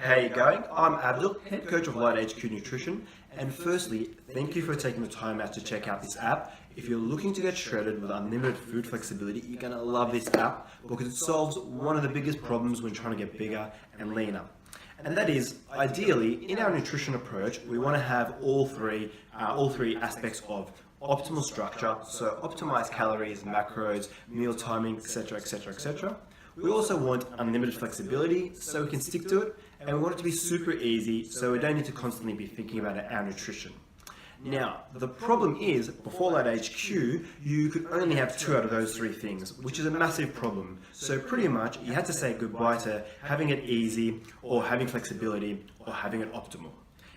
How you going? I'm Abdul, head coach of LiteHQ Nutrition, and firstly, thank you for taking the time out to check out this app. If you're looking to get shredded with unlimited food flexibility, you're going to love this app because it solves one of the biggest problems when trying to get bigger and leaner. And that is, ideally, in our nutrition approach, we want to have all three aspects of optimal structure, so optimize calories, macros, meal timing, etc., etc., etc. We also want unlimited flexibility, so we can stick to it, and we want it to be super easy, so we don't need to constantly be thinking about our nutrition. Now, the problem is, before LiteHQ, you could only have 2 out of those 3 things, which is a massive problem. So pretty much, you had to say goodbye to having it easy, or having flexibility, or having it optimal.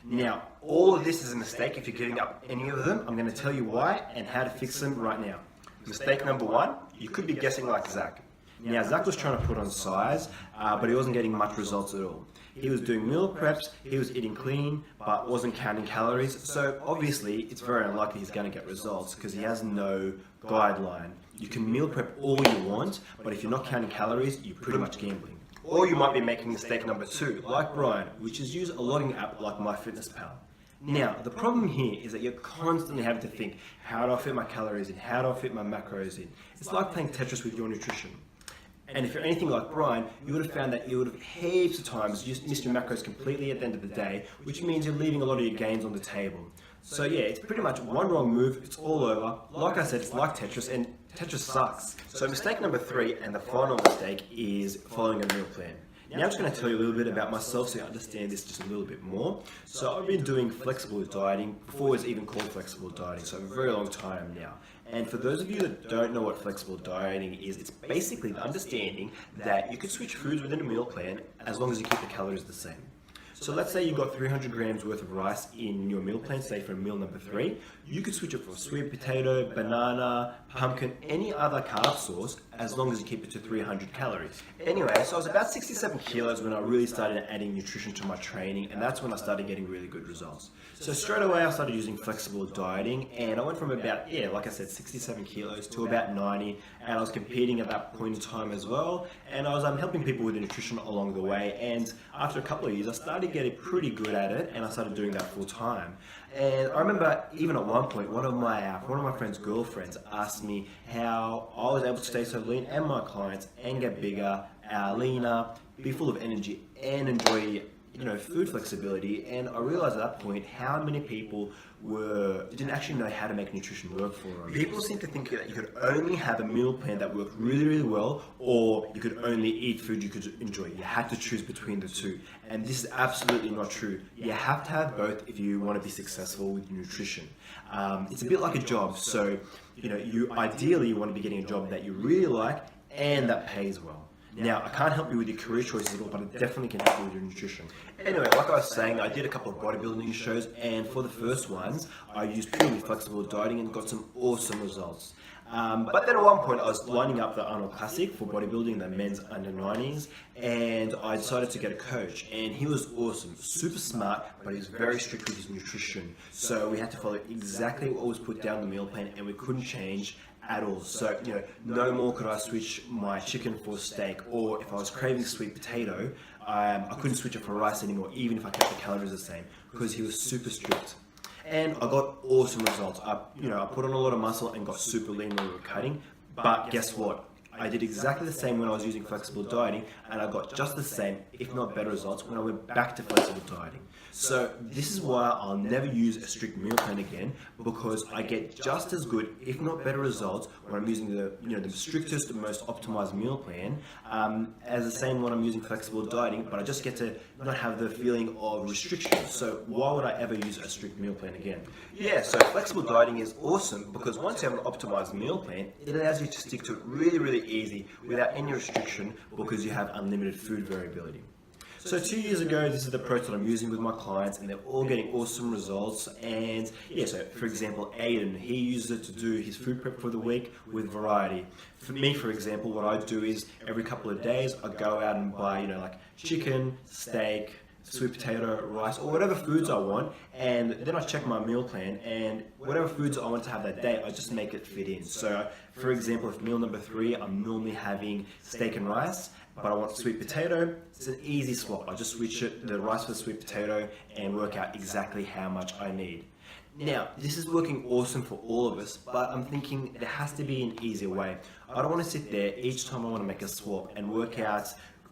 Now, all of this is a mistake if you're giving up any of them. I'm going to tell you why and how to fix them right now. Mistake number 1, you could be guessing like Zach. Now, Zach was trying to put on size, but he wasn't getting much results at all. He was doing meal preps, he was eating clean, but wasn't counting calories, so obviously it's very unlikely he's going to get results because he has no guideline. You can meal prep all you want, but if you're not counting calories, you're pretty much gambling. Or you might be making mistake number 2, like Brian, which is use a logging app like MyFitnessPal. Now, the problem here is that you're constantly having to think, how do I fit my calories in? How do I fit my macros in? It's like playing Tetris with your nutrition. And if you're anything like Brian, you would have found that you would have heaps of times just missed your macros completely at the end of the day, which means you're leaving a lot of your gains on the table. So yeah, it's pretty much one wrong move, it's all over. Like I said, it's like Tetris, and Tetris sucks. So mistake number 3, and the final mistake, is following a meal plan. Now I'm just going to tell you a little bit about myself so you understand this just a little bit more. So I've been doing flexible dieting before it was even called flexible dieting, so a very long time now. And for those of you that don't know what flexible dieting is, it's basically the understanding that you can switch foods within a meal plan as long as you keep the calories the same. So let's say you've got 300 grams worth of rice in your meal plan, say for meal number 3. You could switch it for sweet potato, banana, pumpkin, any other carb source, as long as you keep it to 300 calories. Anyway, so I was about 67 kilos when I really started adding nutrition to my training, and that's when I started getting really good results. So straight away I started using flexible dieting, and I went from about, like I said, 67 kilos to about 90, and I was competing at that point in time as well, and I was helping people with the nutrition along the way, and after a couple of years I started getting pretty good at it, and I started doing that full time. And I remember even at one point, one of my friend's girlfriends asked me how I was able to stay so lean, and my clients, and get bigger, leaner, be full of energy, and enjoy food flexibility. And I realized at that point how many people didn't actually know how to make nutrition work for them. People seem to think that you could only have a meal plan that worked really, really well, or you could only eat food you could enjoy. You had to choose between the two. And this is absolutely not true. You have to have both if you want to be successful with your nutrition. It's a bit like a job. So, you ideally want to be getting a job that you really like and that pays well. Now, I can't help you with your career choices at all, but I definitely can help you with your nutrition. Anyway, like I was saying, I did a couple of bodybuilding shows, and for the first ones, I used purely flexible dieting and got some awesome results. But then at one point, I was lining up the Arnold Classic for bodybuilding, the men's under 90s, and I decided to get a coach, and he was awesome, super smart, but he was very strict with his nutrition. So we had to follow exactly what was put down the meal plan, and we couldn't change at all. So, no more could I switch my chicken for steak, or if I was craving sweet potato, I couldn't switch it for rice anymore, even if I kept the calories the same, because he was super strict. And I got awesome results. I put on a lot of muscle and got super lean when we were cutting, but guess what? I did exactly the same when I was using flexible dieting, and I got just the same, if not better results, when I went back to flexible dieting. So this is why I'll never use a strict meal plan again, because I get just as good, if not better results, when I'm using the strictest and most optimized meal plan, as the same when I'm using flexible dieting, but I just get to not have the feeling of restriction. So why would I ever use a strict meal plan again? Yeah, so flexible dieting is awesome because once you have an optimized meal plan, it allows you to stick to it really, really easy without any restriction because you have unlimited food variability. So 2 years ago, this is the approach that I'm using with my clients, and they're all getting awesome results. And yeah, so for example, Aiden, he uses it to do his food prep for the week with variety. For me, for example, what I do is every couple of days, I go out and buy, like chicken, steak, sweet potato, rice, or whatever foods I want, and then I check my meal plan, and whatever foods I want to have that day, I just make it fit in. So, for example, if meal number 3, I'm normally having steak and rice, but I want sweet potato, it's an easy swap. I just switch the rice for the sweet potato and work out exactly how much I need. Now, this is working awesome for all of us, but I'm thinking there has to be an easier way. I don't want to sit there each time I want to make a swap and work out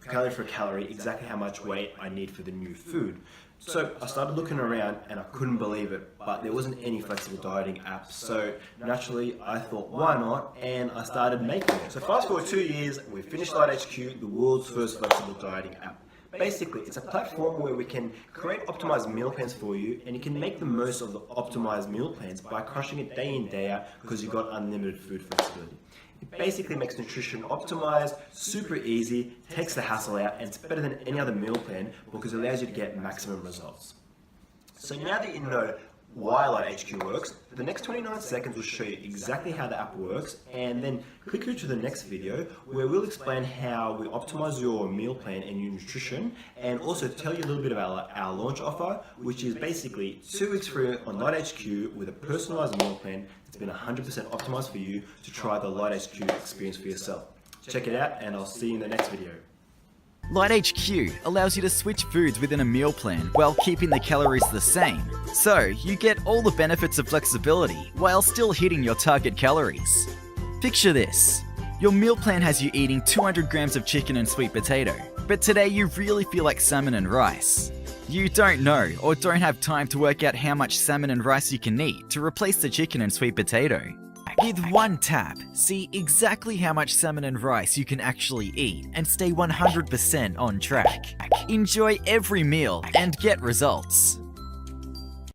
calorie for calorie exactly how much weight I need for the new food. So I started looking around and I couldn't believe it, but there wasn't any flexible dieting apps. So naturally I thought, why not? And I started making it. So fast forward 2 years, we finished LiteHQ, the world's first flexible dieting app. Basically, it's a platform where we can create optimized meal plans for you, and you can make the most of the optimized meal plans by crushing it day in, day out, because you've got unlimited food flexibility. It basically makes nutrition optimized, super easy, takes the hassle out, and it's better than any other meal plan because it allows you to get maximum results. So now that you know why LiteHQ works, the next 29 seconds will show you exactly how the app works, and then click through to the next video where we'll explain how we optimize your meal plan and your nutrition, and also tell you a little bit about our launch offer, which is basically 2 weeks free on LiteHQ with a personalized meal plan that's been 100% optimized for you to try the LiteHQ experience for yourself. Check it out, and I'll see you in the next video. LiteHQ allows you to switch foods within a meal plan while keeping the calories the same. So you get all the benefits of flexibility while still hitting your target calories. Picture this. Your meal plan has you eating 200 grams of chicken and sweet potato, but today you really feel like salmon and rice. You don't know or don't have time to work out how much salmon and rice you can eat to replace the chicken and sweet potato. With one tap, see exactly how much salmon and rice you can actually eat and stay 100% on track. Enjoy every meal and get results.